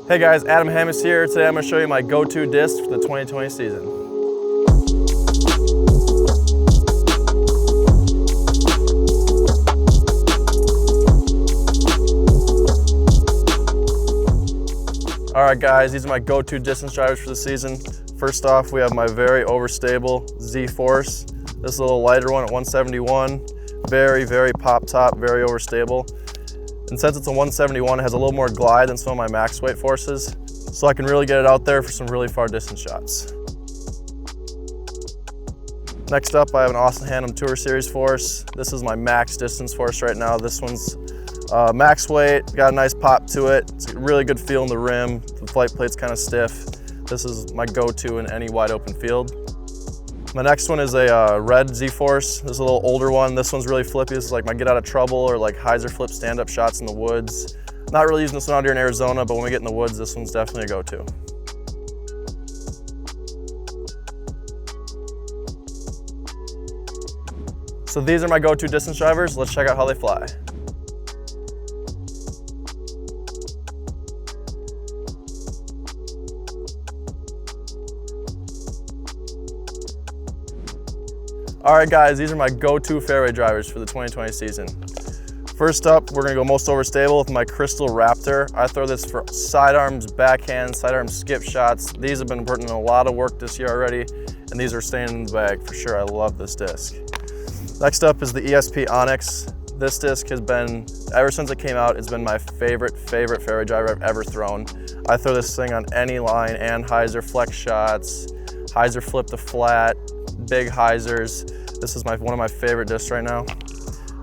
Hey guys, Adam Hammis here. Today I'm going to show you my go-to disc for the 2020 season. Alright guys, these are my go-to distance drivers for the season. First off, we have my very Overstable Z-Force. This is a little lighter one at 171. Very pop top, very overstable. And since it's a 171, it has a little more glide than some of my max weight forces, so I can really get it out there for some really far distance shots. Next up, I have an Austin Hannum Tour Series force. This is my max distance force right now. This one's max weight, got a nice pop to it. It's a really good feel in the rim. The flight plate's kind of stiff. This is my go-to in any wide open field. My next one is a red Z-Force. This is a little older one. This one's really flippy. This is like my get out of trouble or like hyzer flip stand-up shots in the woods. Not really using this one out here in Arizona, but when we get in the woods, this one's definitely a go-to. So these are my go-to distance drivers. Let's check out how they fly. All right guys, these are my go-to fairway drivers for the 2020 season. First up, we're gonna go most overstable with my Crystal Raptor. I throw this for sidearms, backhand, sidearm skip shots. These have been putting in a lot of work this year already, and these are staying in the bag for sure. I love this disc. Next up is the Esp Onyx. This disc has been, ever since it came out, it's been my favorite fairway driver I've ever thrown. I throw this thing on any line and hyzer flex shots, hyzer flip to flat, big hyzers. This is one of my favorite discs right now.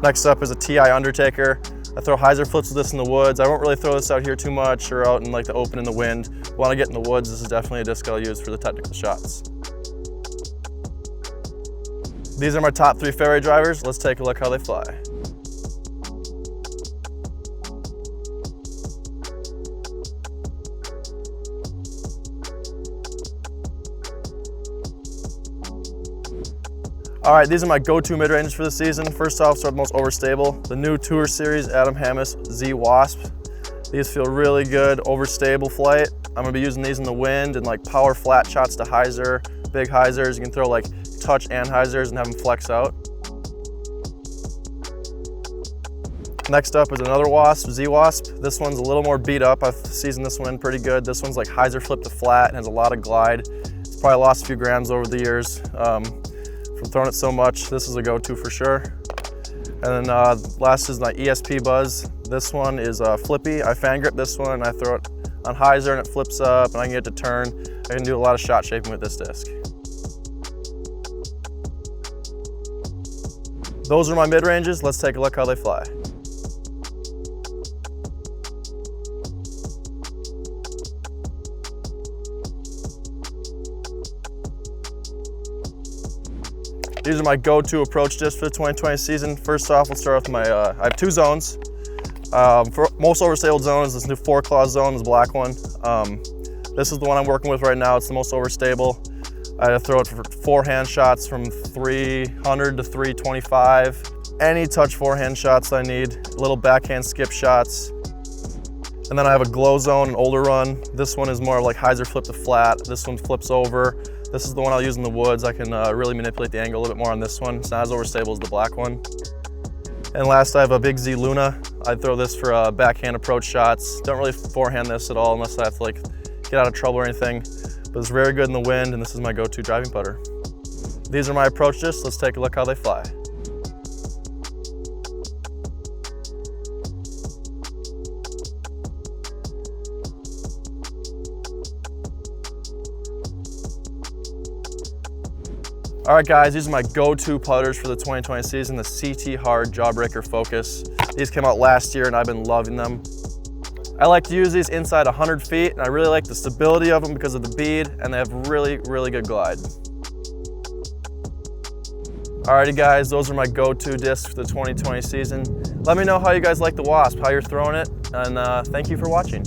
Next up is a TI Undertaker. I throw hyzer flips with this in the woods. I won't really throw this out here too much or out in like the open in the wind. When I get in the woods, this is definitely a disc I'll use for the technical shots. These are my top 3 fairway drivers. Let's take a look how they fly. All right, these are my go-to mid-ranges for the season. First off, start with most overstable. The new Tour Series Adam Hammis Z-Wasp. These feel really good, overstable flight. I'm gonna be using these in the wind and like power flat shots to hyzer, big hyzers. You can throw like touch and hyzers and have them flex out. Next up is another Wasp, Z-Wasp. This one's a little more beat up. I've seasoned this one in pretty good. This one's like hyzer flip to flat and has a lot of glide. It's probably lost a few grams over the years. From throwing it so much, this is a go-to for sure. And then last is my Esp Buzz. This one is flippy. I fan grip this one and I throw it on hyzer and it flips up and I can get it to turn. I can do a lot of shot shaping with this disc. Those are my mid-ranges. Let's take a look how they fly. These are my go-to approach discs for the 2020 season. First off, we'll start with my, I have 2 zones. For most overstable zone is this new 4-claw zone, this black one. This is the one I'm working with right now. It's the most overstable. I throw it for forehand shots from 300 to 325. Any touch forehand shots I need, little backhand skip shots. And then I have a glow zone, an older run. This one is more like hyzer flip to flat. This one flips over. This is the one I'll use in the woods. I can really manipulate the angle a little bit more on this one. It's not as overstable as the black one. And last, I have a big Z Luna. I throw this for backhand approach shots. Don't really forehand this at all unless I have to like get out of trouble or anything. But it's very good in the wind, and this is my go-to driving putter. These are my approach discs. Let's take a look how they fly. All right guys, these are my go-to putters for the 2020 season, the CT Hard Jawbreaker Focus. These came out last year and I've been loving them. I like to use these inside 100 feet and I really like the stability of them because of the bead and they have really good glide. Alrighty guys, those are my go-to discs for the 2020 season. Let me know how you guys like the Wasp, how you're throwing it, and thank you for watching.